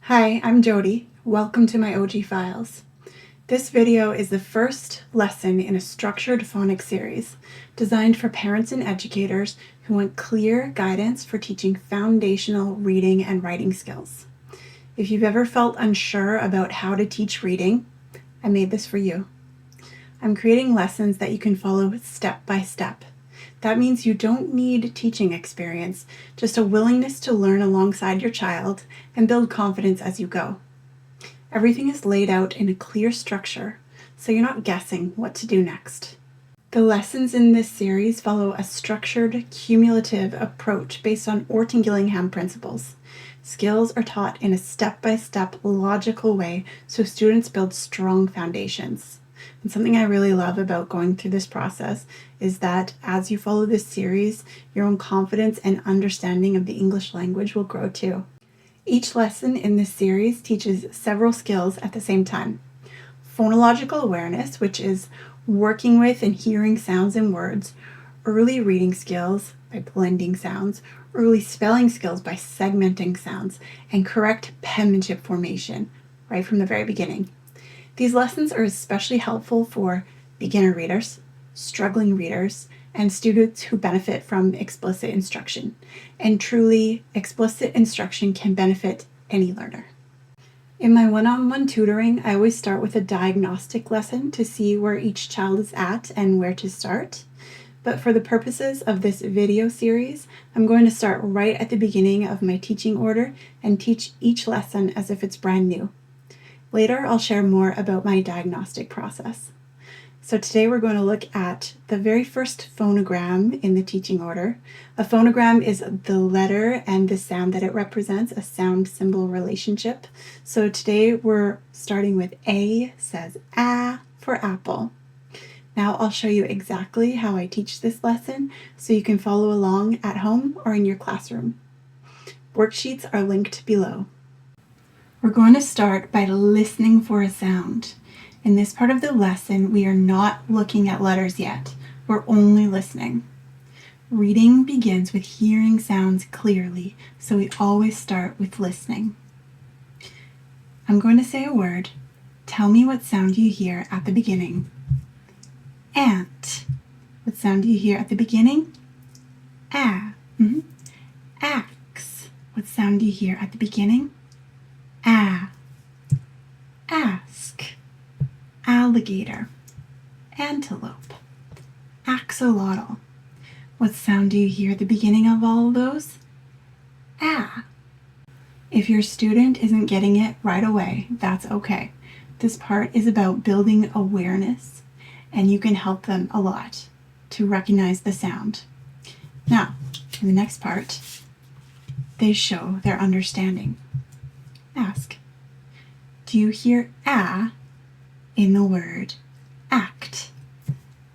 Hi, I'm Jody. Welcome to my OG Files. This video is the first lesson in a structured phonics series designed for parents and educators who want clear guidance for teaching foundational reading and writing skills. If you've ever felt unsure about how to teach reading, I made this for you. I'm creating lessons that you can follow step by step. That means you don't need teaching experience, just a willingness to learn alongside your child and build confidence as you go. Everything is laid out in a clear structure, so you're not guessing what to do next. The lessons in this series follow a structured, cumulative approach based on Orton Gillingham principles. Skills are taught in a step-by-step, logical way so students build strong foundations. And something I really love about going through this process is that as you follow this series, your own confidence and understanding of the English language will grow too. Each lesson in this series teaches several skills at the same time. Phonological awareness, which is working with and hearing sounds in words, early reading skills by blending sounds, early spelling skills by segmenting sounds, and correct penmanship formation right from the very beginning. These lessons are especially helpful for beginner readers, struggling readers, and students who benefit from explicit instruction. And truly, explicit instruction can benefit any learner. In my one-on-one tutoring, I always start with a diagnostic lesson to see where each child is at and where to start. But for the purposes of this video series, I'm going to start right at the beginning of my teaching order and teach each lesson as if it's brand new. Later, I'll share more about my diagnostic process. So today we're going to look at the very first phonogram in the teaching order. A phonogram is the letter and the sound that it represents, a sound-symbol relationship. So today we're starting with A says A for apple. Now I'll show you exactly how I teach this lesson so you can follow along at home or in your classroom. Worksheets are linked below. We're going to start by listening for a sound. In this part of the lesson, we are not looking at letters yet. We're only listening. Reading begins with hearing sounds clearly, so we always start with listening. I'm going to say a word. Tell me what sound you hear at the beginning. Ant. What sound do you hear at the beginning? Ah. Axe. What sound do you hear at the beginning? Ah. Ask. Alligator. Antelope. Axolotl. What sound do you hear at the beginning of all of those? Ah. If your student isn't getting it right away, that's okay. This part is about building awareness, and you can help them a lot to recognize the sound. Now, in the next part, they show their understanding. Ask, do you hear "a" in the word act?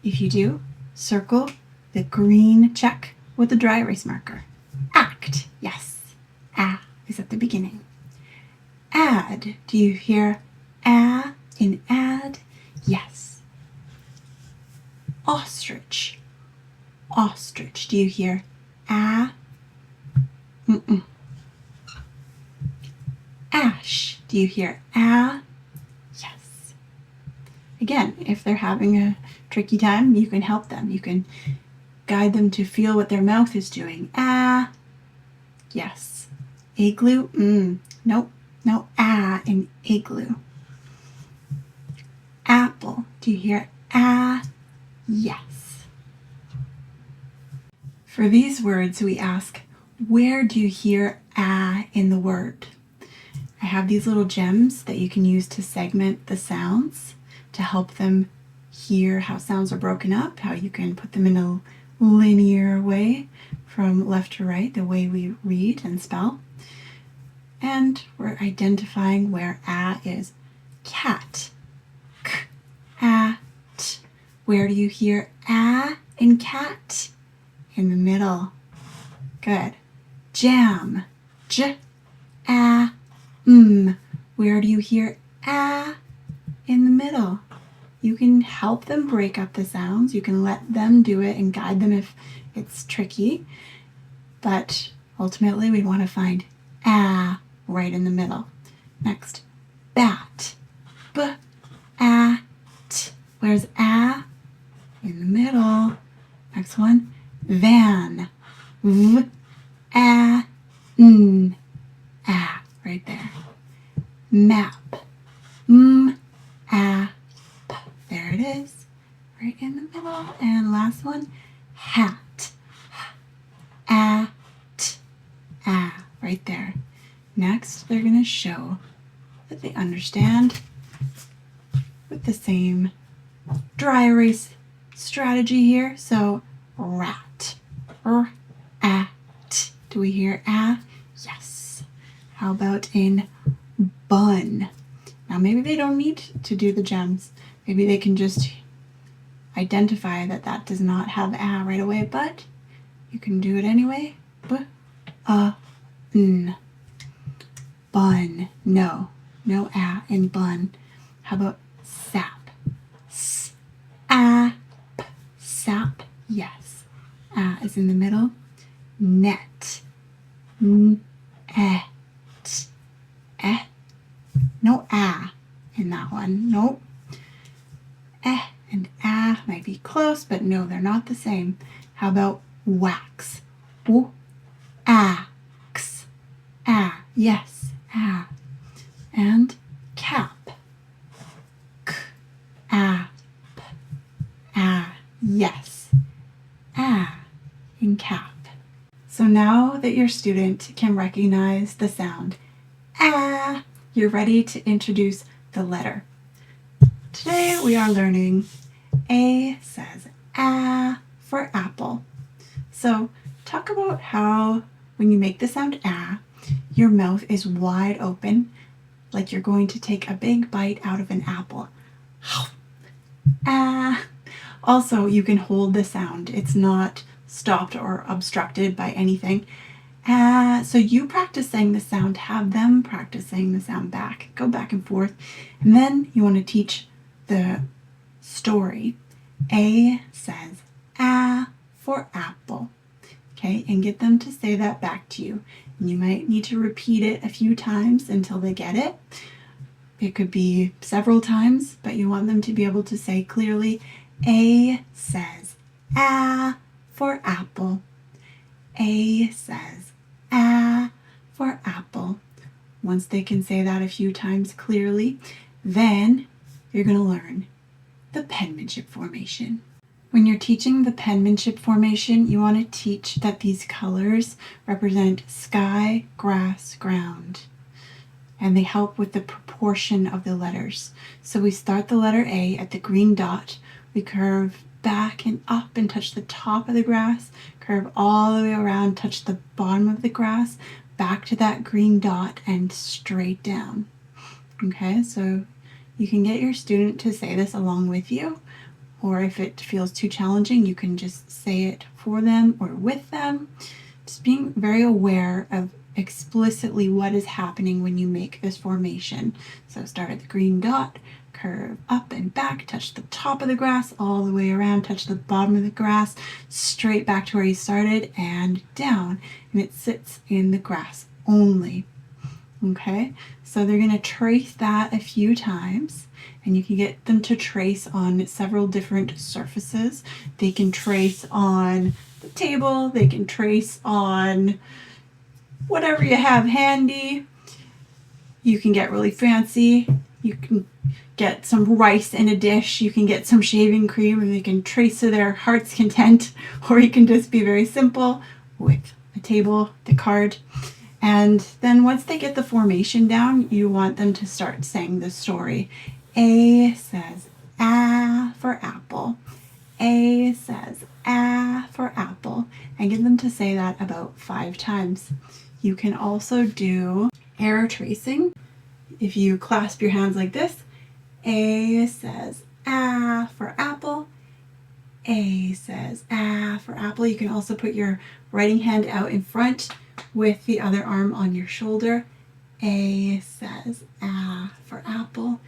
If you do, circle the green check with the dry erase marker. Act, yes. "A" is at the beginning. Add, do you hear "a" in add? Yes. Ostrich. Ostrich, do you hear "a"? Ash, do you hear "a"? Yes. Again, if they're having a tricky time, you can help them. You can guide them to feel what their mouth is doing. "A". Yes. Igloo? Nope. No "a" in igloo. Apple, do you hear "a"? Yes. For these words, we ask, where do you hear "a" in the word? I have these little gems that you can use to segment the sounds to help them hear how sounds are broken up, how you can put them in a linear way from left to right, the way we read and spell. And we're identifying where "a" is. Cat. K, a, t. Where do you hear "a" in cat? In the middle. Good. Jam. J, a, where do you hear "a" in the middle? You can help them break up the sounds. You can let them do it and guide them if it's tricky. But ultimately, we want to find "a" right in the middle. Next, bat. B-a-t. Where's a? In the middle. Next one, van. V-a-n. A, right there. Map. M-a-p. There it is, right in the middle. And last one, hat. At. A, right there. Next, they're going to show that they understand with the same dry erase strategy here. So, rat. R-at. Do we hear a? Yes. How about in bun? Now, maybe they don't need to do the gems. Maybe they can just identify that that does not have a right away, but you can do it anyway. B-a-n. Bun. No a in bun. How about sap? S-a-p. Sap. Yes. A is in the middle. Net. N-et. Eh. No a in that one. Nope. Eh and a might be close, but no, they're not the same. How about wax? W-a-x. A. Yes. A. And cap. K-a-p. A. Yes. A in cap. So now that your student can recognize the sound a, you're ready to introduce the letter. Today we are learning A says a for apple. So talk about how when you make the sound a, your mouth is wide open, like you're going to take a big bite out of an apple. Also, you can hold the sound. It's not stopped or obstructed by anything. So you practice saying the sound, have them practice saying the sound back. Go back and forth. And then you want to teach the story. A says a for apple. Okay, and get them to say that back to you. And you might need to repeat it a few times until they get it. It could be several times, but you want them to be able to say clearly, A says a for apple. A says a for apple. Once they can say that a few times clearly, then you're going to learn the penmanship formation. When you're teaching the penmanship formation, you want to teach that these colors represent sky, grass, ground, and they help with the proportion of the letters. So we start the letter A at the green dot, we curve back and up and touch the top of the grass, curve all the way around, touch the bottom of the grass, back to that green dot and straight down. Okay, so you can get your student to say this along with you, or if it feels too challenging, you can just say it for them or with them. Just being very aware of explicitly what is happening when you make this formation. So start at the green dot, curve up and back, touch the top of the grass, all the way around, touch the bottom of the grass, straight back to where you started and down, and it sits in the grass only. Okay, so they're going to trace that a few times, and you can get them to trace on several different surfaces. They can trace on the table, they can trace on whatever you have handy. You can get really fancy. You can get some rice in a dish, you can get some shaving cream, and they can trace to their heart's content, or you can just be very simple with a table, the card. And then once they get the formation down, you want them to start saying the story. A says a for apple. A says a for apple. And get them to say that about 5 times. You can also do arrow tracing. If you clasp your hands like this, A says a for apple. A says a for apple. You can also put your writing hand out in front with the other arm on your shoulder. A says a for apple.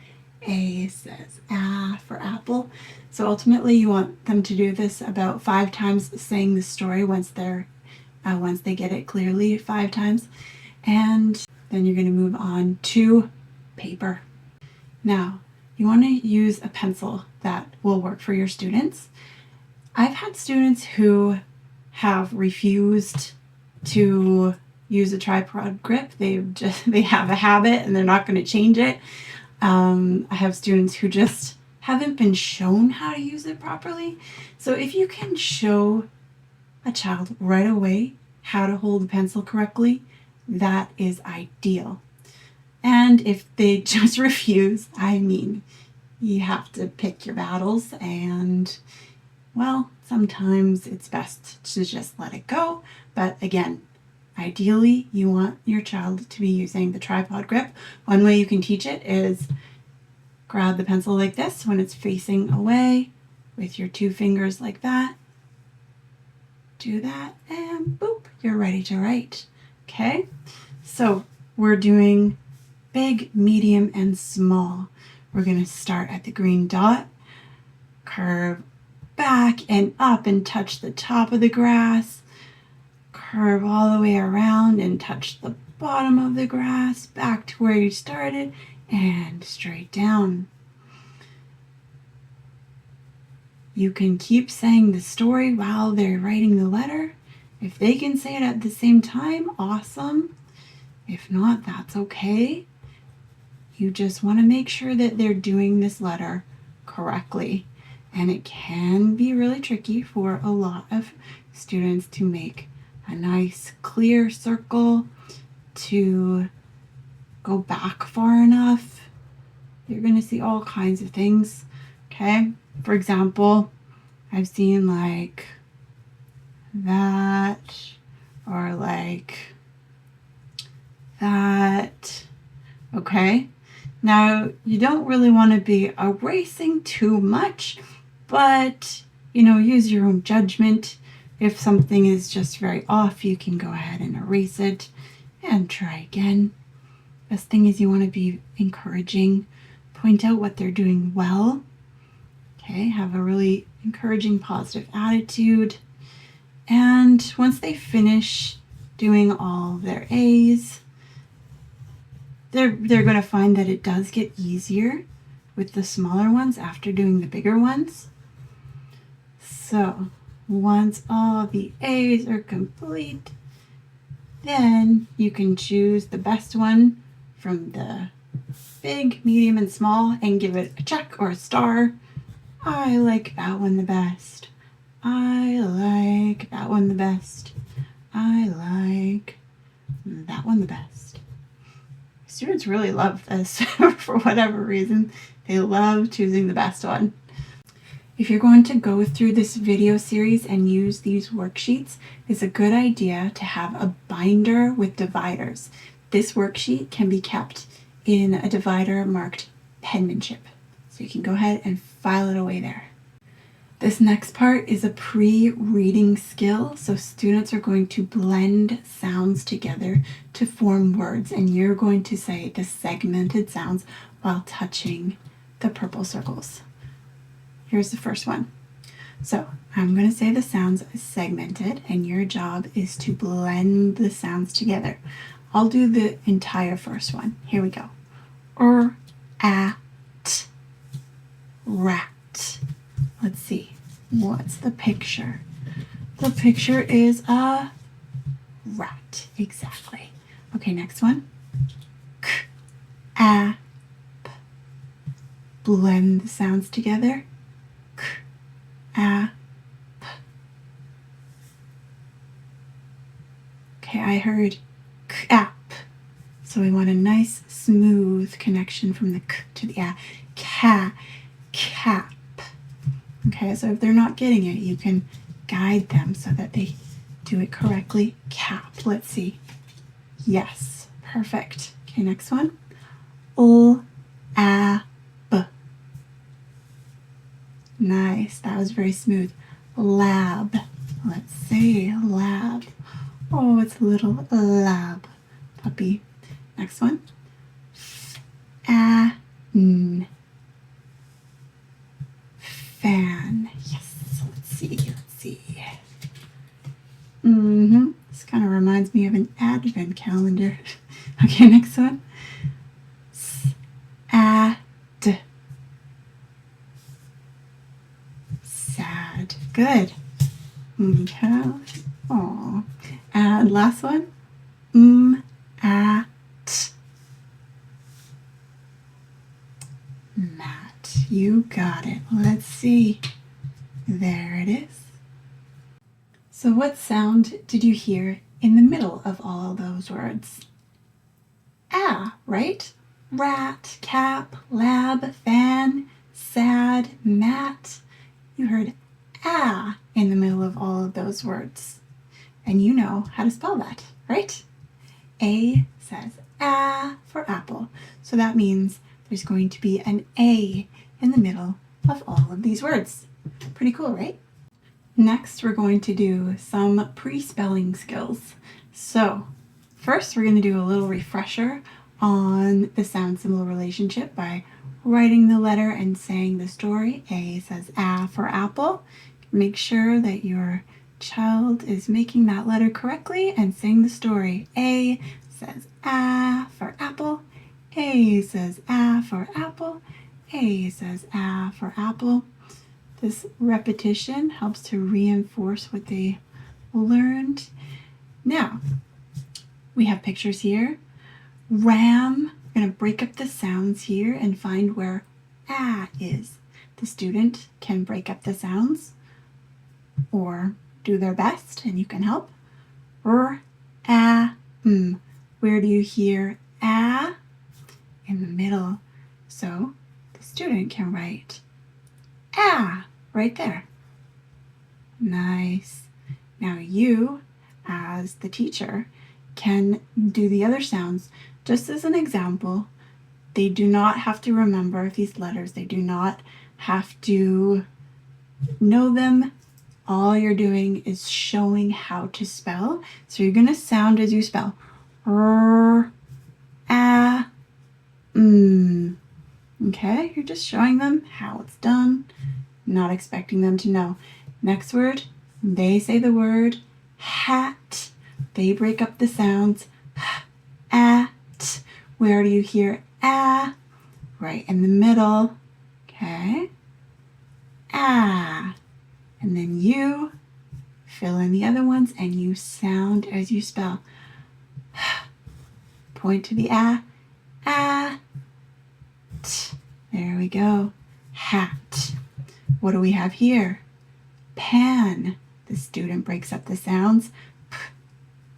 A says a for apple. So ultimately you want them to do this about 5 times, saying the story once they get it clearly 5 times. And then you're going to move on to paper. Now, you want to use a pencil that will work for your students. I've had students who have refused to use a tripod grip. They have a habit and they're not going to change it. I have students who just haven't been shown how to use it properly. So if you can show a child right away how to hold a pencil correctly, that is ideal. And if they just refuse, I mean, you have to pick your battles, and well, sometimes it's best to just let it go. But again, ideally, you want your child to be using the tripod grip. One way you can teach it is grab the pencil like this when it's facing away with your 2 fingers like that. Do that and boop, you're ready to write. Okay, so we're doing big, medium, and small. We're going to start at the green dot, curve back and up and touch the top of the grass, curve all the way around and touch the bottom of the grass, back to where you started, and straight down. You can keep saying the story while they're writing the letter. If they can say it at the same time, awesome. If not, that's okay. You just want to make sure that they're doing this letter correctly. And it can be really tricky for a lot of students to make a nice clear circle, to go back far enough. You're going to see all kinds of things. Okay, for example, I've seen like that, or like that. Okay, now you don't really want to be erasing too much, but use your own judgment. If something is just very off, you can go ahead and erase it and try again. Best thing is you want to be encouraging, point out what they're doing well. Okay, have a really encouraging, positive attitude. And once they finish doing all their A's, they're going to find that it does get easier with the smaller ones after doing the bigger ones. So once all the A's are complete, then you can choose the best one from the big, medium, and small and give it a check or a star. I like that one the best. I like that one the best. I like that one the best. Students really love this for whatever reason. They love choosing the best one. If you're going to go through this video series and use these worksheets, it's a good idea to have a binder with dividers. This worksheet can be kept in a divider marked penmanship. So you can go ahead and file it away there. This next part is a pre-reading skill. So students are going to blend sounds together to form words, and you're going to say the segmented sounds while touching the purple circles. Here's the first one. So I'm going to say the sounds segmented, and your job is to blend the sounds together. I'll do the entire first one. Here we go. At, rat. Let's see. What's the picture? The picture is a rat. Exactly. Okay, next one. App. Blend the sounds together. App. Okay, I heard app. So we want a nice smooth connection from the k to the a. Cap. Okay, so if they're not getting it, you can guide them so that they do it correctly. Cap. Let's see. Yes. Perfect. Okay, next one. Ab. Nice. That was very smooth. Lab. Let's see. Lab. Oh, it's a little lab puppy. Next one. Fan. Fan. Yes. Let's see. This kind of reminds me of an advent calendar. Okay, next one. Good. Okay. Aw. And last one. At. Mat. You got it. Let's see. There it is. So what sound did you hear in the middle of all those words? Ah, right? Rat, cap, lab, fan, sad, mat. You heard ah in the middle of all of those words. And you know how to spell that, right? A says ah for apple. So that means there's going to be an A in the middle of all of these words. Pretty cool, right? Next, we're going to do some pre-spelling skills. So first, we're going to do a little refresher on the sound-symbol relationship by writing the letter and saying the story. A says ah for apple. Make sure that your child is making that letter correctly and saying the story. A says ah for apple. A says ah for apple. A says ah for apple. This repetition helps to reinforce what they learned. Now, we have pictures here. Ram, we're going to break up the sounds here and find where ah is. The student can break up the sounds or do their best, and you can help. Ah, Where do you hear ah? In the middle. So the student can write ah right there. Nice. Now you, as the teacher, can do the other sounds. Just as an example, they do not have to remember these letters. They do not have to know them. All you're doing is showing how to spell. So you're going to sound as you spell. Ah, Okay, you're just showing them how it's done, not expecting them to know. Next word, they say the word hat. They break up the sounds. At. Where do you hear ah? Right in the middle. Okay. Ah. And then you fill in the other ones and you sound as you spell. Point to the ah. Ah. There we go. Hat. What do we have here? Pan. The student breaks up the sounds. P,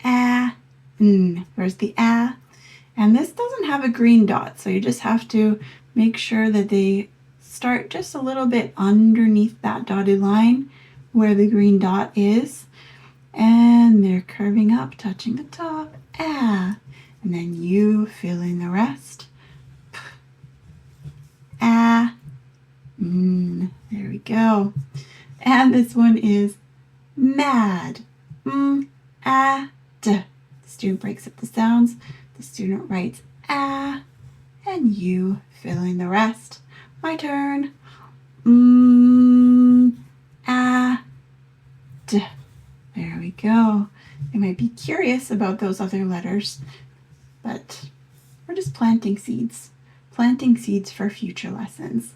ah, n. Where's the ah? And this doesn't have a green dot, so you just have to make sure that they start just a little bit underneath that dotted line where the green dot is. And they're curving up, touching the top. Ah. And then you fill in the rest. P, ah, n. There we go. And this one is mad. Ah, d. The student breaks up the sounds. The student writes ah, and you fill in the rest. My turn. Ah, d. There we go. They might be curious about those other letters, but we're just planting seeds for future lessons.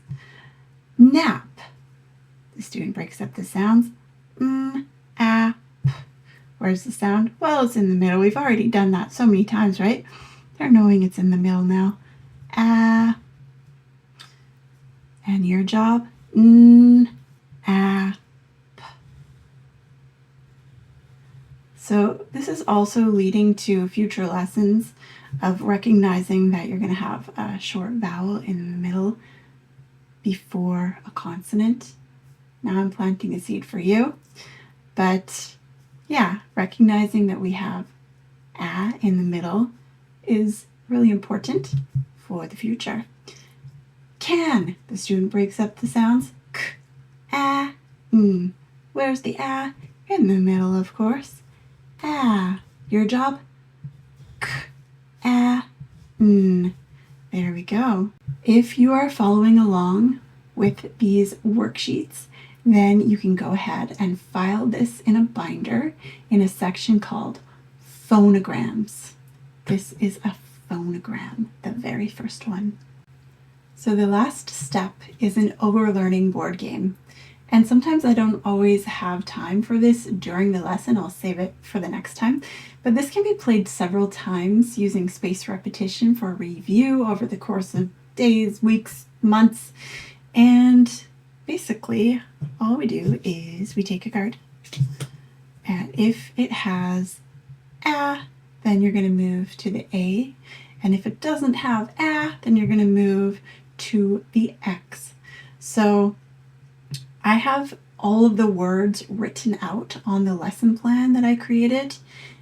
Nap. The student breaks up the sounds. Ah, p. Where's the sound? Well, it's in the middle. We've already done that so many times, right? They're knowing it's in the middle now. Ah. And your job? Ah, p. So this is also leading to future lessons of recognizing that you're going to have a short vowel in the middle before a consonant. Now I'm planting a seed for you. But yeah, recognizing that we have ah in the middle is really important for the future. Can. The student breaks up the sounds. K, ah, n. Where's the ah? In the middle, of course. Ah. Your job? K, ah, n. There we go. If you are following along with these worksheets, then you can go ahead and file this in a binder in a section called phonograms. This is a phonogram, the very first one. So the last step is an overlearning board game. And sometimes I don't always have time for this during the lesson. I'll save it for the next time. But this can be played several times using spaced repetition for review over the course of days, weeks, months. And basically, all we do is we take a card, and if it has a, then you're going to move to the A. And if it doesn't have a, then you're going to move to the X. So I have all of the words written out on the lesson plan that I created,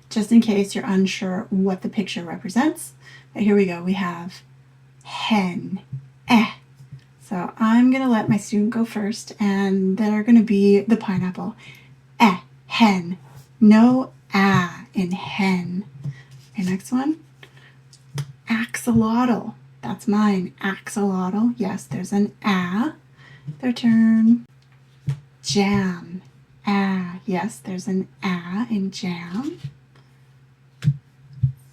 just in case you're unsure what the picture represents. But here we go. We have hen, eh. So I'm going to let my student go first, and they're going to be the pineapple. Eh, hen. No ah in hen. Okay, next one. Axolotl. That's mine. Axolotl. Yes, there's an ah. Their turn. Jam. Ah. Yes, there's an ah in jam.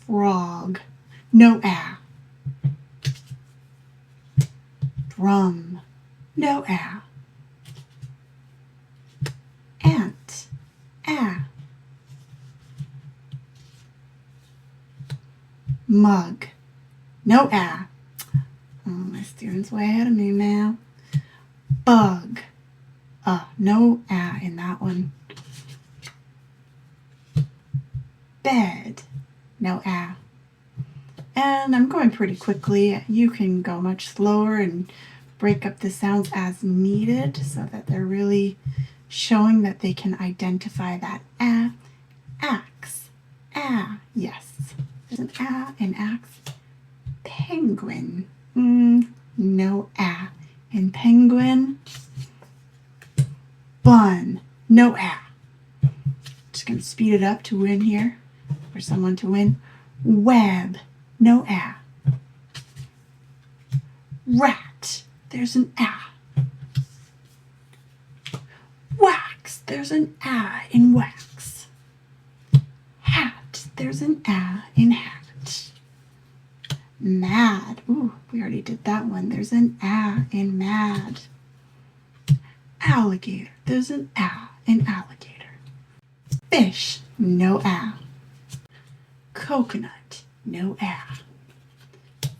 Frog. No ah. Drum. No ah. Ant. Ah. Mug. No ah. Oh, my student's way ahead of me now. Bug. No ah in that one. Bed. No ah. And I'm going pretty quickly. You can go much slower and break up the sounds as needed so that they're really showing that they can identify that ah. Axe. Ah. Yes. There's an ah in axe. Penguin. No ah in penguin. Bun. No ah. Just going to speed it up to win here, for someone to win. Web. No ah. Rat. There's an ah. Wax. There's an ah in wax. Hat. There's an ah in hat. Mad. Ooh, we already did that one. There's an ah in mad. Alligator. There's an ah in alligator. Fish. No ah. Coconut. No ah.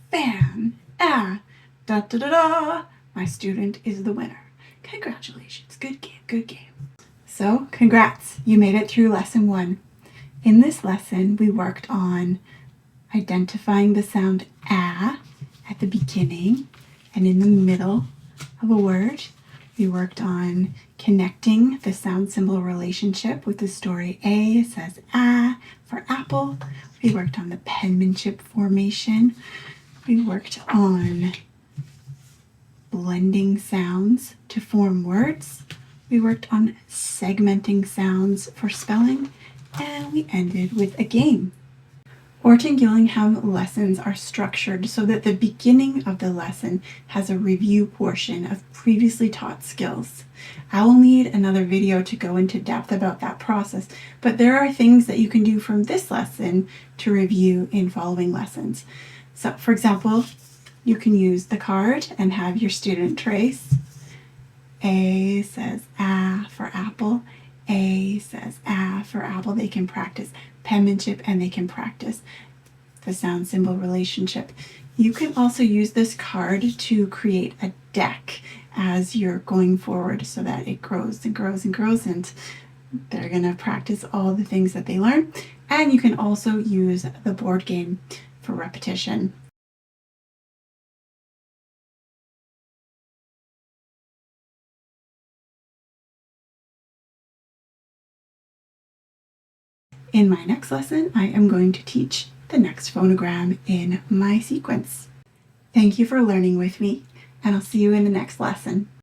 Fan. Ah. Da da da da. My student is the winner. Congratulations. Good game. Good game. So, congrats. You made it through lesson 1. In this lesson, we worked on identifying the sound ah at the beginning and in the middle of a word. We worked on connecting the sound symbol relationship with the story A says ah for apple. We worked on the penmanship formation. We worked on blending sounds to form words. We worked on segmenting sounds for spelling, and we ended with a game. Orton Gillingham lessons are structured so that the beginning of the lesson has a review portion of previously taught skills. I will need another video to go into depth about that process, but there are things that you can do from this lesson to review in following lessons. So, for example, you can use the card and have your student trace. A says ah for apple. A says ah for apple. They can practice penmanship and they can practice the sound symbol relationship. You can also use this card to create a deck as you're going forward so that it grows and grows and grows, and they're going to practice all the things that they learn. And you can also use the board game for repetition. In my next lesson, I am going to teach the next phonogram in my sequence. Thank you for learning with me, and I'll see you in the next lesson.